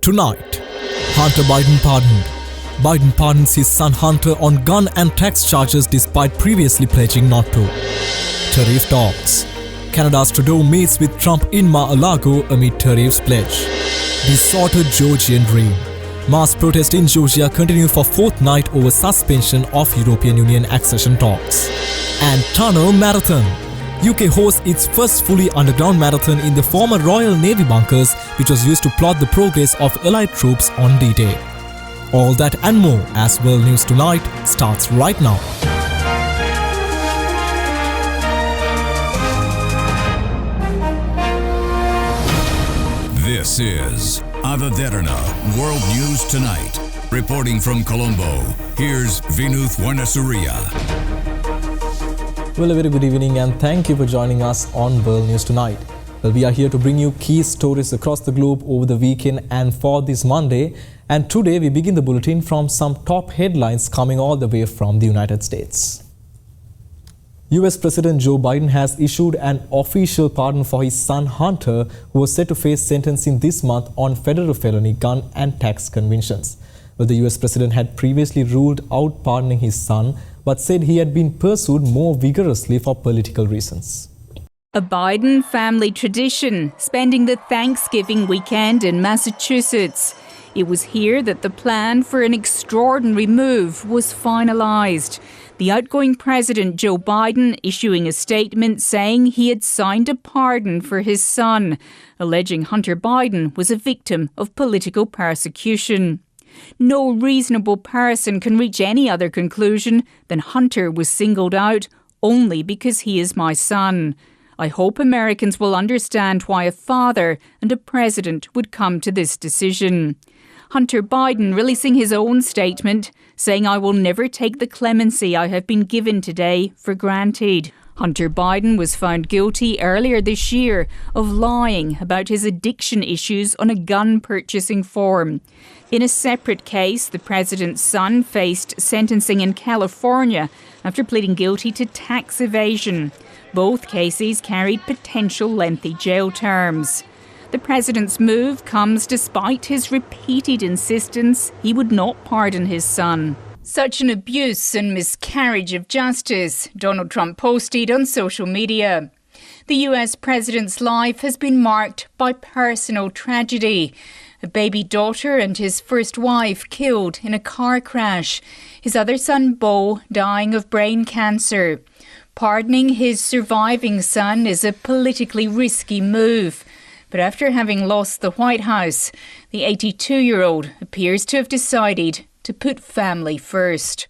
Tonight, Hunter Biden pardoned. Biden pardons his son Hunter on gun and tax charges despite previously pledging not to. Tariff talks. Canada's Trudeau meets with Trump in Mar-a-Lago amid tariffs pledge. Disordered Georgian dream. Mass protest in Georgia continue for fourth night over suspension of European Union accession talks. And Tunnel Marathon. UK hosts its first fully underground marathon in the former Royal Navy bunkers, which was used to plot the progress of Allied troops on D-Day. All that and more as World News Tonight starts right now. This is Derana, World News Tonight. Reporting from Colombo, here's Vinuth Warnasuriya. Well, a very good evening and thank you for joining us on World News Tonight. Well, we are here to bring you key stories across the globe over the weekend and for this Monday. And today we begin the bulletin from some top headlines coming all the way from the United States. US President Joe Biden has issued an official pardon for his son Hunter, who was set to face sentencing this month on federal felony gun and tax convictions. Well, the US President had previously ruled out pardoning his son, but said he had been pursued more vigorously for political reasons. A Biden family tradition, spending the Thanksgiving weekend in Massachusetts. It was here that the plan for an extraordinary move was finalized. The outgoing President Joe Biden issuing a statement saying he had signed a pardon for his son, alleging Hunter Biden was a victim of political persecution. No reasonable person can reach any other conclusion than Hunter was singled out only because he is my son. I hope Americans will understand why a father and a president would come to this decision. Hunter Biden releasing his own statement, saying, "I will never take the clemency I have been given today for granted." Hunter Biden was found guilty earlier this year of lying about his addiction issues on a gun purchasing form. In a separate case, the president's son faced sentencing in California after pleading guilty to tax evasion. Both cases carried potential lengthy jail terms. The president's move comes despite his repeated insistence he would not pardon his son. Such an abuse and miscarriage of justice, Donald Trump posted on social media. The US president's life has been marked by personal tragedy. A baby daughter and his first wife killed in a car crash. His other son, Beau, dying of brain cancer. Pardoning his surviving son is a politically risky move. But after having lost the White House, the 82-year-old appears to have decided to put family first.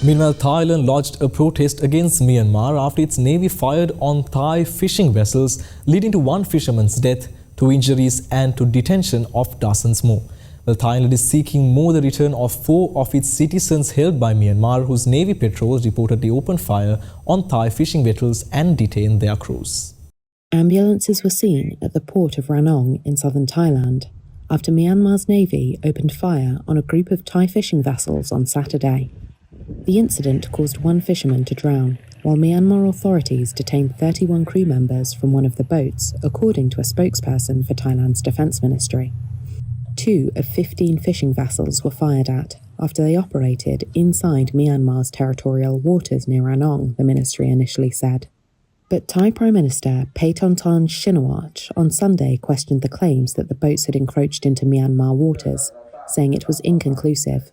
Meanwhile, Thailand lodged a protest against Myanmar after its navy fired on Thai fishing vessels, leading to one fisherman's death, 2 injuries and to detention of dozens more. Well, Thailand is seeking more the return of 4 of its citizens held by Myanmar, whose navy patrols reportedly opened fire on Thai fishing vessels and detained their crews. Ambulances were seen at the port of Ranong in southern Thailand after Myanmar's navy opened fire on a group of Thai fishing vessels on Saturday. The incident caused one fisherman to drown, while Myanmar authorities detained 31 crew members from one of the boats, according to a spokesperson for Thailand's defence ministry. 2 of 15 fishing vessels were fired at after they operated inside Myanmar's territorial waters near Ranong, the ministry initially said. But Thai Prime Minister Paetongtarn Shinawatra on Sunday questioned the claims that the boats had encroached into Myanmar waters, saying it was inconclusive.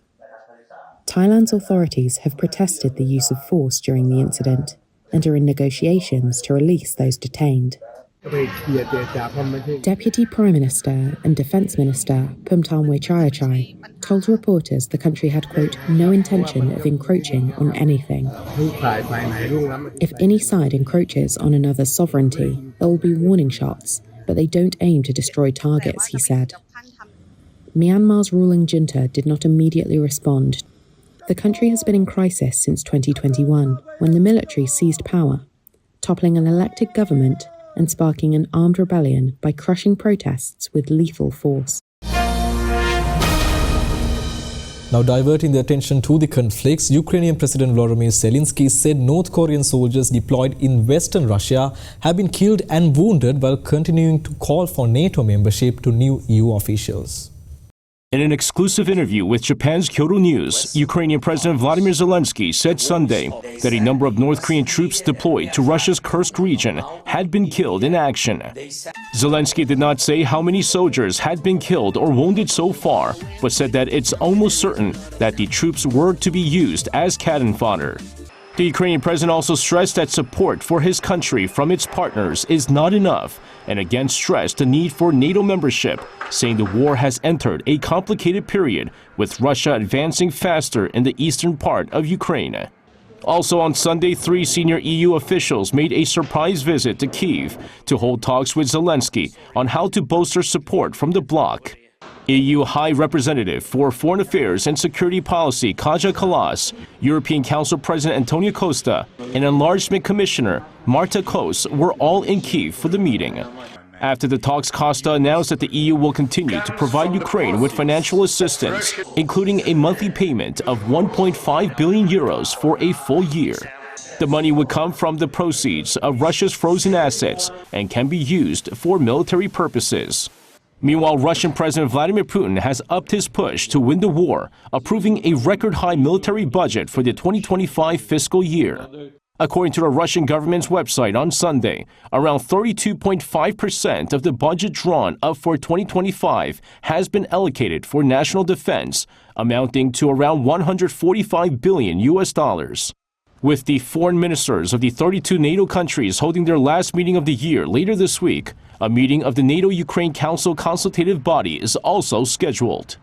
Thailand's authorities have protested the use of force during the incident and are in negotiations to release those detained. Deputy Prime Minister and Defence Minister Phumtham Wechayachai told reporters the country had, quote, no intention of encroaching on anything. If any side encroaches on another's sovereignty, there will be warning shots, but they don't aim to destroy targets, he said. Myanmar's ruling junta did not immediately respond. The country has been in crisis since 2021, when the military seized power, toppling an elected government and sparking an armed rebellion by crushing protests with lethal force. Now diverting the attention to the conflicts, Ukrainian President Volodymyr Zelensky said North Korean soldiers deployed in western Russia have been killed and wounded while continuing to call for NATO membership to new EU officials. In an exclusive interview with Japan's Kyodo News, Ukrainian President Vladimir Zelensky said Sunday that a number of North Korean troops deployed to Russia's Kursk region had been killed in action. Zelensky did not say how many soldiers had been killed or wounded so far, but said that it's almost certain that the troops were to be used as cannon fodder. The Ukrainian president also stressed that support for his country from its partners is not enough, and again stressed the need for NATO membership, saying the war has entered a complicated period, with Russia advancing faster in the eastern part of Ukraine. Also on Sunday, 3 senior EU officials made a surprise visit to Kyiv to hold talks with Zelensky on how to bolster support from the bloc. EU High Representative for Foreign Affairs and Security Policy Kaja Kallas, European Council President Antonio Costa, and Enlargement Commissioner Marta Kos were all in Kyiv for the meeting. After the talks, Costa announced that the EU will continue to provide Ukraine with financial assistance, including a monthly payment of 1.5 billion euros for a full year. The money would come from the proceeds of Russia's frozen assets and can be used for military purposes. Meanwhile, Russian President Vladimir Putin has upped his push to win the war, approving a record-high military budget for the 2025 fiscal year. According to the Russian government's website on Sunday, around 32.5% of the budget drawn up for 2025 has been allocated for national defense, amounting to around 145 billion US. With the foreign ministers of the 32 NATO countries holding their last meeting of the year later this week, a meeting of the NATO-Ukraine Council consultative body is also scheduled.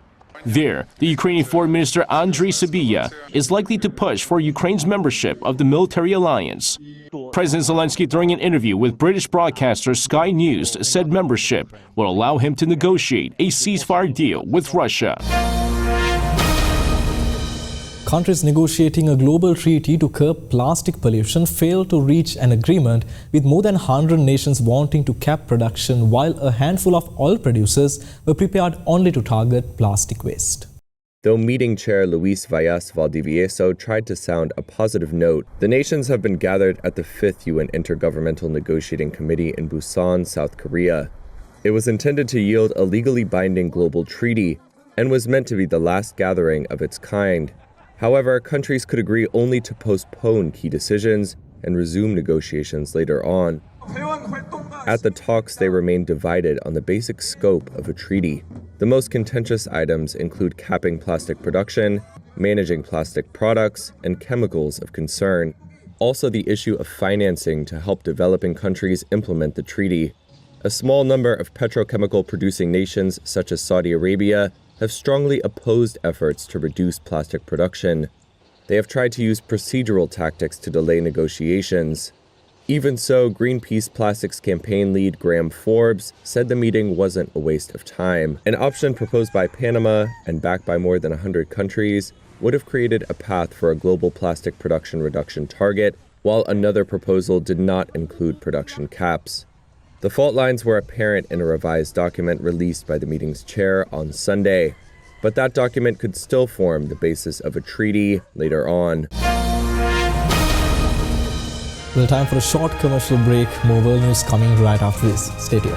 There, the Ukrainian Foreign Minister Andriy Sybiha is likely to push for Ukraine's membership of the military alliance. President Zelensky, during an interview with British broadcaster Sky News, said membership will allow him to negotiate a ceasefire deal with Russia. Countries negotiating a global treaty to curb plastic pollution failed to reach an agreement, with more than 100 nations wanting to cap production, while a handful of oil producers were prepared only to target plastic waste. Though meeting chair Luis Vallas Valdivieso tried to sound a positive note, the nations have been gathered at the 5th UN Intergovernmental Negotiating Committee in Busan, South Korea. It was intended to yield a legally binding global treaty and was meant to be the last gathering of its kind. However, countries could agree only to postpone key decisions and resume negotiations later on. At the talks, they remained divided on the basic scope of a treaty. The most contentious items include capping plastic production, managing plastic products, and chemicals of concern. Also, the issue of financing to help developing countries implement the treaty. A small number of petrochemical-producing nations, such as Saudi Arabia, have strongly opposed efforts to reduce plastic production. They have tried to use procedural tactics to delay negotiations. Even so, Greenpeace Plastics campaign lead Graham Forbes said the meeting wasn't a waste of time. An option proposed by Panama and backed by more than 100 countries would have created a path for a global plastic production reduction target, while another proposal did not include production caps. The fault lines were apparent in a revised document released by the meeting's chair on Sunday, but that document could still form the basis of a treaty later on. Well, time for a short commercial break. More world news coming right after this. Stay tuned.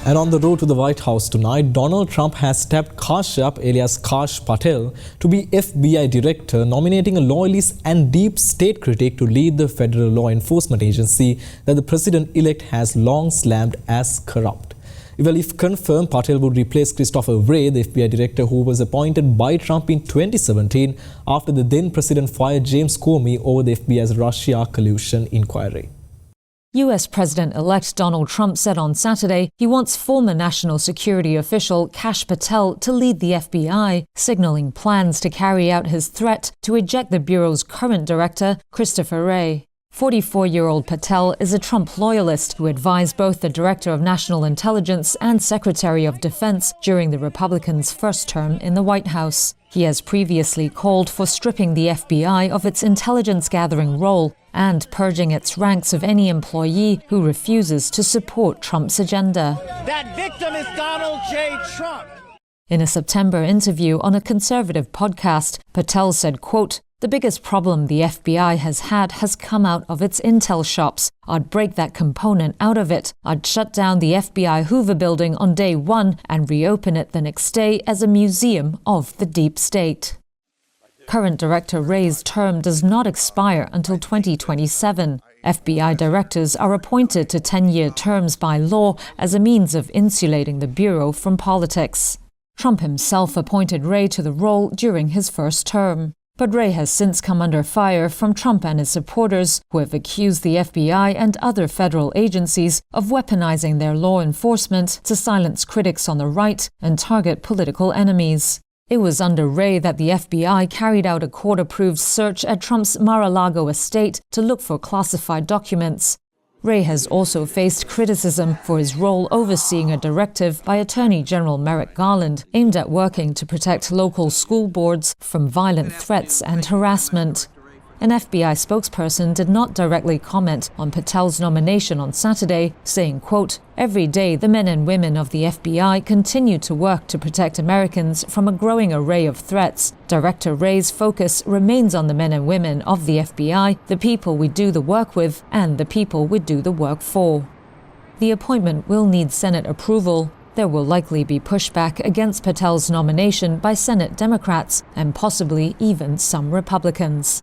And on the road to the White House tonight, Donald Trump has tapped Kashyap alias Kash Patel to be FBI director, nominating a loyalist and deep state critic to lead the federal law enforcement agency that the president-elect has long slammed as corrupt. Well, if confirmed, Patel would replace Christopher Wray, the FBI director who was appointed by Trump in 2017 after the then president fired James Comey over the FBI's Russia collusion inquiry. US President-elect Donald Trump said on Saturday he wants former national security official Kash Patel to lead the FBI, signaling plans to carry out his threat to eject the Bureau's current director, Christopher Wray. 44-year-old Patel is a Trump loyalist who advised both the Director of National Intelligence and Secretary of Defense during the Republicans' first term in the White House. He has previously called for stripping the FBI of its intelligence-gathering role and purging its ranks of any employee who refuses to support Trump's agenda. That victim is Donald J. Trump. In a September interview on a conservative podcast, Patel said, quote, "The biggest problem the FBI has come out of its intel shops. I'd break that component out of it. I'd shut down the FBI Hoover building on day one and reopen it the next day as a museum of the deep state." Current Director Wray's term does not expire until 2027. FBI directors are appointed to 10-year terms by law as a means of insulating the Bureau from politics. Trump himself appointed Wray to the role during his first term. But Wray has since come under fire from Trump and his supporters, who have accused the FBI and other federal agencies of weaponizing their law enforcement to silence critics on the right and target political enemies. It was under Wray that the FBI carried out a court-approved search at Trump's Mar-a-Lago estate to look for classified documents. Wray has also faced criticism for his role overseeing a directive by Attorney General Merrick Garland aimed at working to protect local school boards from violent threats and harassment. An FBI spokesperson did not directly comment on Patel's nomination on Saturday, saying, quote, "Every day the men and women of the FBI continue to work to protect Americans from a growing array of threats. Director Wray's focus remains on the men and women of the FBI, the people we do the work with, and the people we do the work for." The appointment will need Senate approval. There will likely be pushback against Patel's nomination by Senate Democrats and possibly even some Republicans.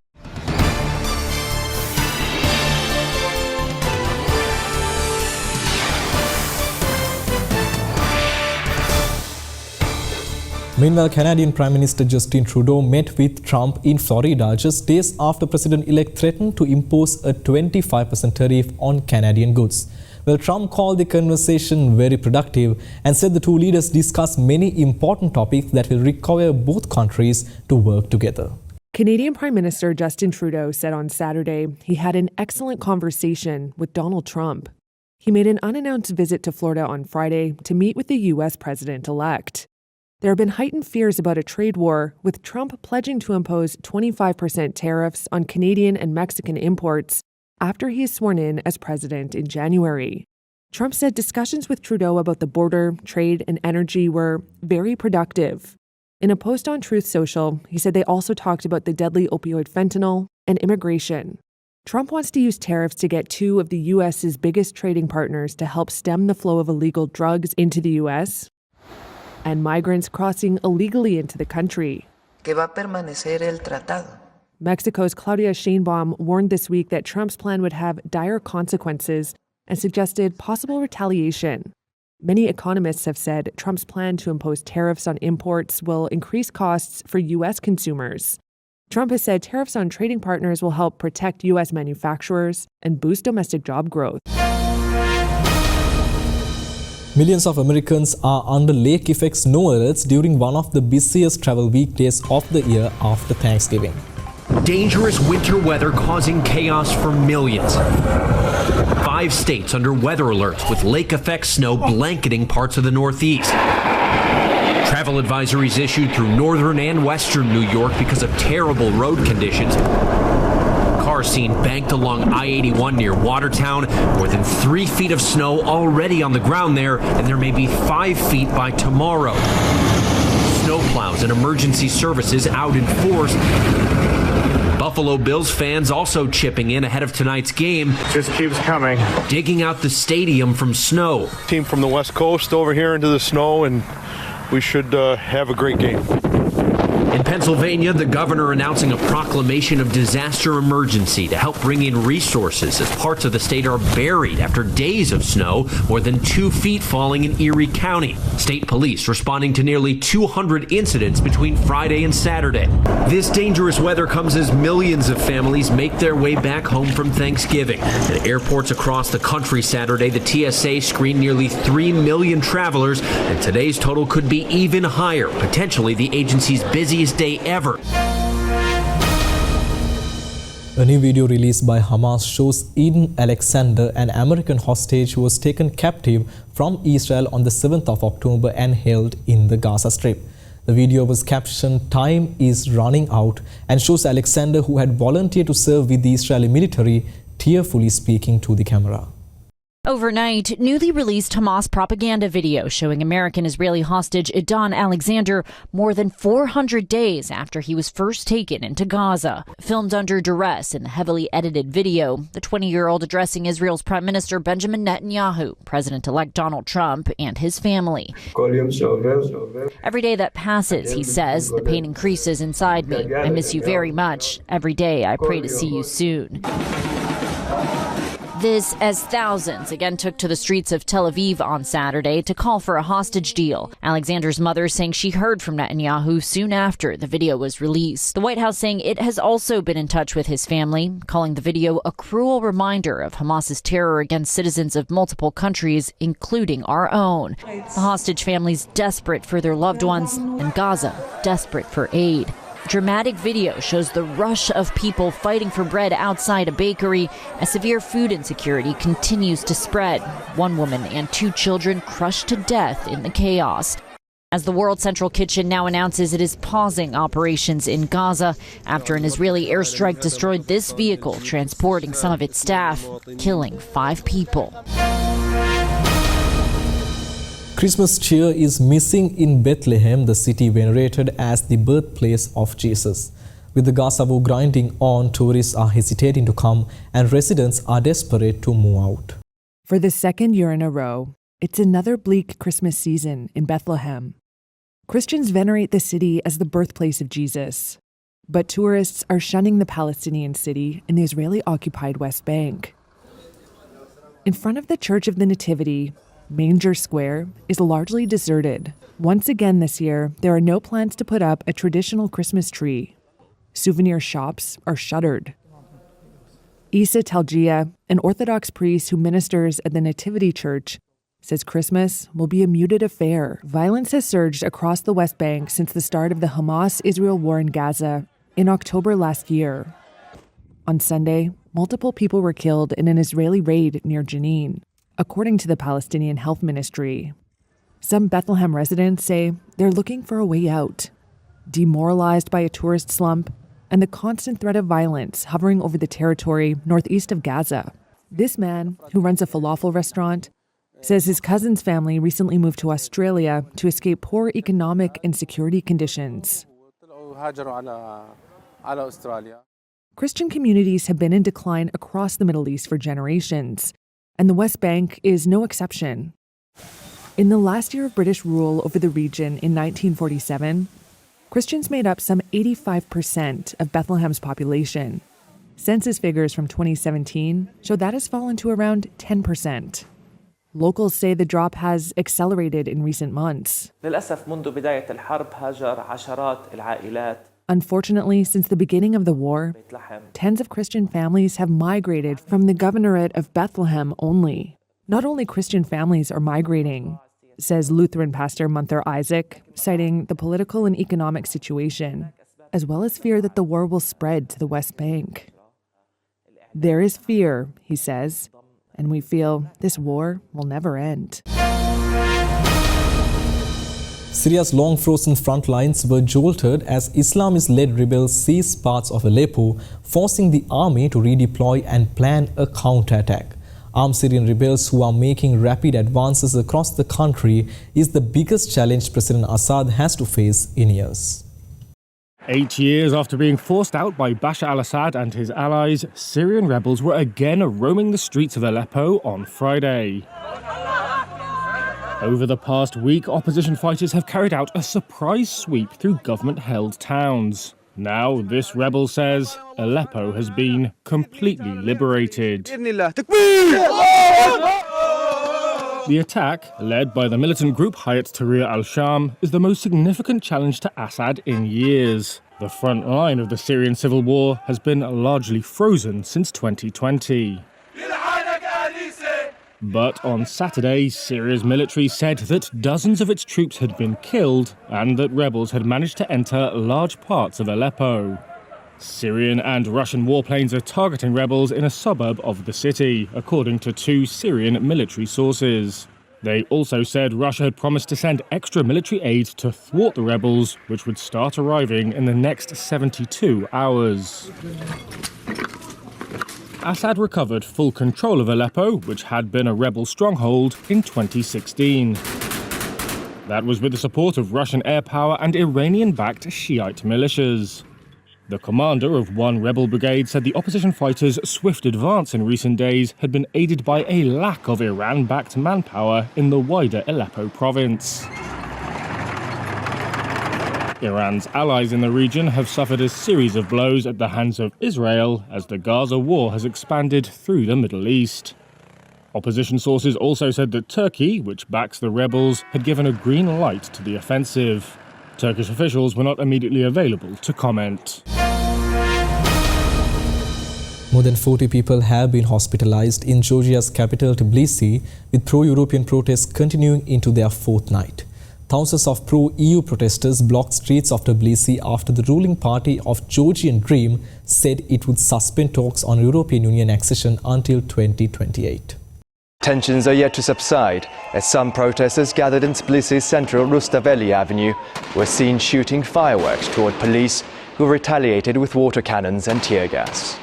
Meanwhile, Canadian Prime Minister Justin Trudeau met with Trump in Florida just days after President-elect threatened to impose a 25% tariff on Canadian goods. Well, Trump called the conversation very productive and said the two leaders discussed many important topics that will require both countries to work together. Canadian Prime Minister Justin Trudeau said on Saturday he had an excellent conversation with Donald Trump. He made an unannounced visit to Florida on Friday to meet with the U.S. president-elect. There have been heightened fears about a trade war, with Trump pledging to impose 25% tariffs on Canadian and Mexican imports after he is sworn in as president in January. Trump said discussions with Trudeau about the border, trade, and energy were very productive. In a post on Truth Social, he said they also talked about the deadly opioid fentanyl and immigration. Trump wants to use tariffs to get two of the U.S.'s biggest trading partners to help stem the flow of illegal drugs into the U.S. and migrants crossing illegally into the country. Que va a permanecer el tratado. Mexico's Claudia Sheinbaum warned this week that Trump's plan would have dire consequences and suggested possible retaliation. Many economists have said Trump's plan to impose tariffs on imports will increase costs for U.S. consumers. Trump has said tariffs on trading partners will help protect U.S. manufacturers and boost domestic job growth. Millions of Americans are under lake effect snow alerts during one of the busiest travel weekdays of the year after Thanksgiving. Dangerous winter weather causing chaos for millions. 5 states under weather alerts with lake effect snow blanketing parts of the Northeast. Travel advisories issued through northern and western New York because of terrible road conditions. Cars seen banked along I-81 near Watertown. More than 3 feet of snow already on the ground there, and there may be 5 feet by tomorrow. Snowplows and emergency services out in force. Buffalo Bills fans also chipping in ahead of tonight's game. Just keeps coming. Digging out the stadium from snow. Team from the West Coast over here into the snow, and we should have a great game. In Pennsylvania, the governor announcing a proclamation of disaster emergency to help bring in resources as parts of the state are buried after days of snow, more than 2 feet falling in Erie County. State police responding to nearly 200 incidents between Friday and Saturday. This dangerous weather comes as millions of families make their way back home from Thanksgiving. At airports across the country Saturday, the TSA screened nearly 3 million travelers, and today's total could be even higher, potentially the agency's busiest day ever. A new video released by Hamas shows Eden Alexander, an American hostage who was taken captive from Israel on the 7th of October and held in the Gaza Strip. The video was captioned "Time is running out" and shows Alexander, who had volunteered to serve with the Israeli military, tearfully speaking to the camera. Overnight, newly released Hamas propaganda video showing American-Israeli hostage Eden Alexander more than 400 days after he was first taken into Gaza. Filmed under duress in the heavily edited video, the 20-year-old addressing Israel's Prime Minister Benjamin Netanyahu, President-elect Donald Trump, and his family. Every day that passes, he says, the pain increases inside me. I miss you very much. Every day I pray to see you soon. This as thousands again took to the streets of Tel Aviv on Saturday to call for a hostage deal. Alexander's mother saying she heard from Netanyahu soon after the video was released. The White House saying it has also been in touch with his family, calling the video a cruel reminder of Hamas's terror against citizens of multiple countries, including our own. The hostage families desperate for their loved ones, and Gaza desperate for aid. Dramatic video shows the rush of people fighting for bread outside a bakery as severe food insecurity continues to spread. One woman and 2 children crushed to death in the chaos. As the World Central Kitchen now announces it is pausing operations in Gaza after an Israeli airstrike destroyed this vehicle transporting some of its staff, killing 5 people. Christmas cheer is missing in Bethlehem, the city venerated as the birthplace of Jesus. With the Gaza war grinding on, tourists are hesitating to come and residents are desperate to move out. For the second year in a row, it's another bleak Christmas season in Bethlehem. Christians venerate the city as the birthplace of Jesus, but tourists are shunning the Palestinian city in the Israeli-occupied West Bank. In front of the Church of the Nativity, Manger Square is largely deserted. Once again this year, there are no plans to put up a traditional Christmas tree. Souvenir shops are shuttered. Isa Talgia, an Orthodox priest who ministers at the Nativity Church, says Christmas will be a muted affair. Violence has surged across the West Bank since the start of the Hamas-Israel war in Gaza in October last year. On Sunday, multiple people were killed in an Israeli raid near Jenin, according to the Palestinian Health Ministry. Some Bethlehem residents say they're looking for a way out, demoralized by a tourist slump and the constant threat of violence hovering over the territory northeast of Gaza. This man, who runs a falafel restaurant, says his cousin's family recently moved to Australia to escape poor economic and security conditions. Christian communities have been in decline across the Middle East for generations, and the West Bank is no exception. In the last year of British rule over the region in 1947, Christians made up some 85% of Bethlehem's population. Census figures from 2017 show that has fallen to around 10%. Locals say the drop has accelerated in recent months. Unfortunately, since the beginning of the war, tens of Christian families have migrated from the governorate of Bethlehem only. Not only Christian families are migrating, says Lutheran pastor Munther Isaac, citing the political and economic situation, as well as fear that the war will spread to the West Bank. There is fear, he says, and we feel this war will never end. Syria's long frozen front lines were jolted as Islamist-led rebels seized parts of Aleppo, forcing the army to redeploy and plan a counterattack. Armed Syrian rebels who are making rapid advances across the country is the biggest challenge President Assad has to face in years. 8 years after being forced out by Bashar al-Assad and his allies, Syrian rebels were again roaming the streets of Aleppo on Friday. Over the past week, opposition fighters have carried out a surprise sweep through government-held towns. Now, this rebel says Aleppo has been completely liberated. The attack, led by the militant group Hayat Tahrir al-Sham, is the most significant challenge to Assad in years. The front line of the Syrian civil war has been largely frozen since 2020. But on Saturday, Syria's military said that dozens of its troops had been killed and that rebels had managed to enter large parts of Aleppo. Syrian and Russian warplanes are targeting rebels in a suburb of the city, according to 2 Syrian military sources. They also said Russia had promised to send extra military aid to thwart the rebels, which would start arriving in the next 72 hours. Assad recovered full control of Aleppo, which had been a rebel stronghold, in 2016. That was with the support of Russian air power and Iranian-backed Shiite militias. The commander of one rebel brigade said the opposition fighters' swift advance in recent days had been aided by a lack of Iran-backed manpower in the wider Aleppo province. Iran's allies in the region have suffered a series of blows at the hands of Israel as the Gaza war has expanded through the Middle East. Opposition sources also said that Turkey, which backs the rebels, had given a green light to the offensive. Turkish officials were not immediately available to comment. More than 40 people have been hospitalized in Georgia's capital Tbilisi, with pro-European protests continuing into their 4th night. Thousands of pro-EU protesters blocked streets of Tbilisi after the ruling party of Georgian Dream said it would suspend talks on European Union accession until 2028. Tensions are yet to subside as some protesters gathered in Tbilisi's central Rustaveli Avenue were seen shooting fireworks toward police who retaliated with water cannons and tear gas.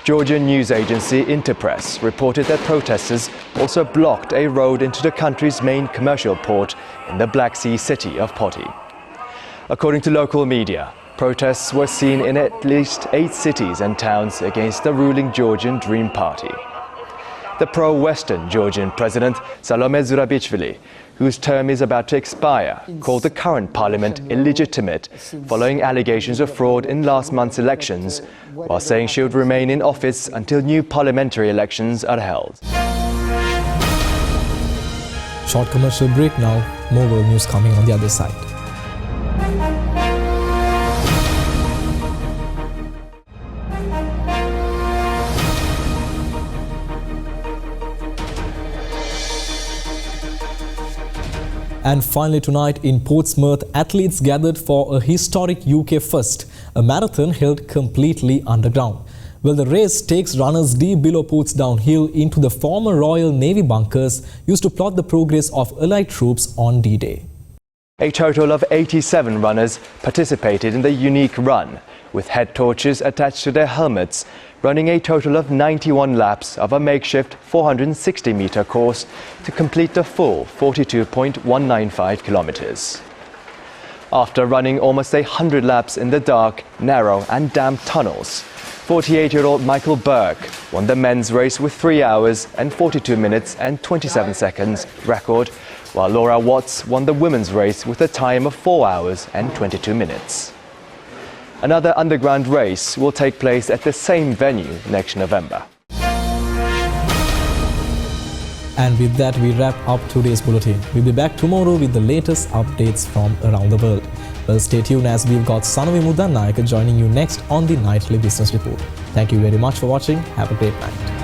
Georgian news agency Interpress reported that protesters also blocked a road into the country's main commercial port in the Black Sea city of Poti. According to local media, protests were seen in at least 8 cities and towns against the ruling Georgian Dream Party. The pro-Western Georgian president Salome Zurabichvili, whose term is about to expire, called the current parliament illegitimate following allegations of fraud in last month's elections, while saying she would remain in office until new parliamentary elections are held. Short commercial break now. More world news coming on the other side. And finally tonight in Portsmouth, athletes gathered for a historic UK first, a marathon held completely underground. Well, the race takes runners deep below Portsdown Hill into the former Royal Navy bunkers used to plot the progress of Allied troops on D-Day. A total of 87 runners participated in the unique run, with head torches attached to their helmets, running a total of 91 laps of a makeshift 460-meter course to complete the full 42.195 kilometers. After running almost 100 laps in the dark, narrow and damp tunnels, 48-year-old Michael Burke won the men's race with 3 hours and 42 minutes and 27 seconds record, while Laura Watts won the women's race with a time of 4 hours and 22 minutes. Another underground race will take place at the same venue next November. And with that, we wrap up today's bulletin. We'll be back tomorrow with the latest updates from around the world. Well, stay tuned as we've got Sanovi Mudannaika joining you next on the Nightly Business Report. Thank you very much for watching. Have a great night.